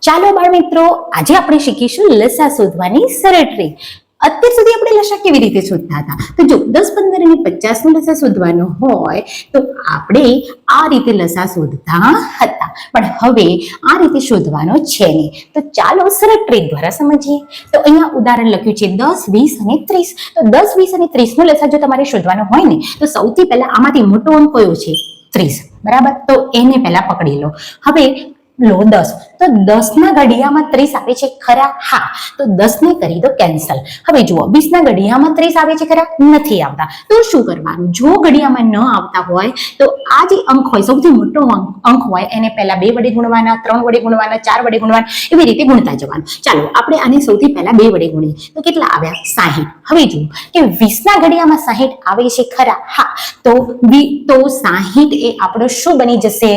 ચાલો બાળ મિત્રો, આજે આપણે શીખીશું લસા શોધવાની સરળ ટ્રીક. અત્યાર સુધી આપણે લસા કેવી રીતે શોધતા હતા? તો જો 10, 15 અને 50 નો લસા શોધવાનો હોય તો આપણે આ રીતે લસા શોધતા હતા, પણ હવે આ રીતે શોધવાનો છે નહીં. તો ચાલો સરળ ટ્રીક દ્વારા સમજીએ. તો અહીંયા ઉદાહરણ લખ્યું છે 10, 20 અને 30. તો 10, 20 અને 30 નો લસા જો તમારે શોધવાનો હોય ને તો સૌથી પહેલા આમાંથી મોટો અંક કયો છે? 30. બરાબર, તો એને પહેલા પકડી લો. હવે લો 10, તો 10 ના ઘડિયામાં 30 આવે છે ખરા? હા, તો 10 ને કરી દો કેન્સલ. હવે જુઓ 20 ના ઘડિયામાં 30 આવે છે ખરા? નથી આવતા. તો શું કરવાનું? જો ઘડિયામાં ન આવતા હોય તો આ જે અંક હોય, સૌથી મોટો અંક હોય, એને પહેલા 2 વડે ગુણવાના, 3 વડે ગુણવાના, 4 વડે ગુણવાના, એવી રીતે ગુણતા જવાનું. ચાલો આપણે આને સૌથી પહેલા 2 વડે ગુણીએ તો કેટલા આવ્યા? 60. હવે જુઓ કે 20 ના ઘડિયામાં 60 આવે છે ખરા? હા, તો 60 એ આપણો શું બની જશે?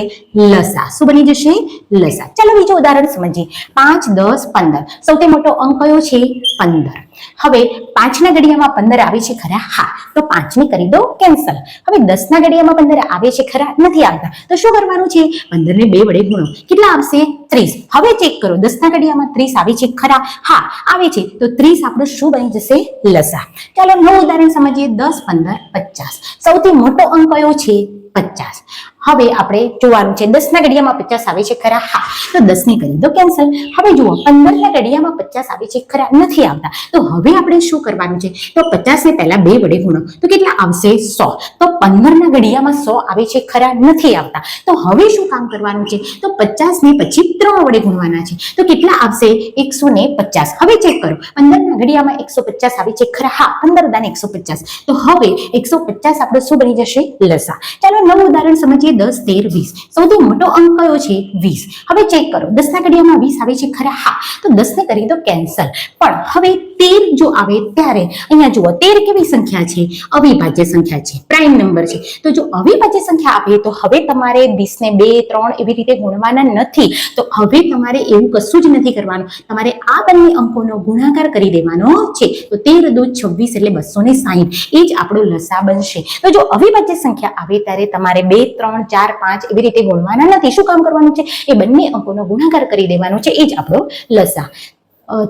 લસા. શું બની જશે? લસા. ચાલો બીજું ઉદાહરણ સમજીએ. 5, 10, 15. સૌથી મોટો અંક કયો છે? 15. હવે 5 ના ઘડિયામાં 15 આવે છે ખરા? હા, તો 5 ને કરી દો કેન્સલ. હવે 10 ના ઘડિયામાં 15 આવે છે ખરા? નથી આવતા. તો શું કરવાનું છે? 15 ને 2 વડે ગુણો. કેટલા આવશે? 30. હવે ચેક કરો 10 ના ઘડિયામાં 30 આવે છે ખરા? હા, આવે છે. તો 30 આપણું શું બની જશે? લસા. ચાલો નવું ઉદાહરણ સમજીએ. 10, 15, 50. સૌથી મોટો અંક કયો છે? 50. હવે આપણે જોવાનું છે 10 ના ઘડિયામાં 50 આવે છે ખરા? હા, તો 10 ને કરી દો કેન્સલ. હવે જુઓ 15 ના ઘડિયામાં 50 આવે છે ખરા? નથી આવતા. તો હવે આપણે શું કરવાનું છે? તો 50 ને પહેલા 2 વડે ગુણો. તો કેટલા આવશે? 100. તો 15 ના ઘડિયામાં 100 આવે છે ખરા? નથી આવતા. તો હવે શું કામ કરવાનું છે? તો 50 ને પછી 3 વડે ગુણવાના છે. તો કેટલા આવશે? 150. હવે ચેક કરો 15 ના ઘડિયામાં 150 આવે છે ખરા? હા, 15 દાને 150. તો હવે 150 આપણો શું બની જશે? લસા. ચાલો નવું ઉદાહરણ સમજીએ. 10, 13, 20. સૌથી મોટો અંક કયો છે? 20. હવે ચેક કરો 10 ના ઘડિયામાં 20 આવે છે ખરા? હા, તો 10 ને કરી દો કેન્સલ. પણ હવે 13 જો આવે ત્યારે અહીંયા જુઓ 13 કેવી સંખ્યા છે? અવિભાજ્ય સંખ્યા છે, પ્રાઇમ નંબર છે. તો જો અવિભાજ્ય સંખ્યા આવે તો હવે તમારે 20 ને 2, 3 એવી રીતે ગુણવાના નથી. તો હવે તમારે એવું કશું જ નથી કરવાનું. તમારે આ બંને અંકોનો ગુણાકાર કરી દેવાનો છે. તો 13 દૂ 26 એટલે 260. એ જ આપણો લસા બનશે. તો જો અવિભાજ્ય સંખ્યા આવે ત્યારે તમારે 2, 3, 4, 5 એવી રીતે ગુણવાના નથી. શું કામ કરવાનું છે? એ બંને અંકોનો ગુણાકાર કરી દેવાનો છે. એ જ આપણો લસા.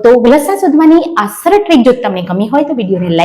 તો લસા શોધવાની આ સરળ ટ્રીક જો તમને ગમી હોય તો વિડીયોને લાઈક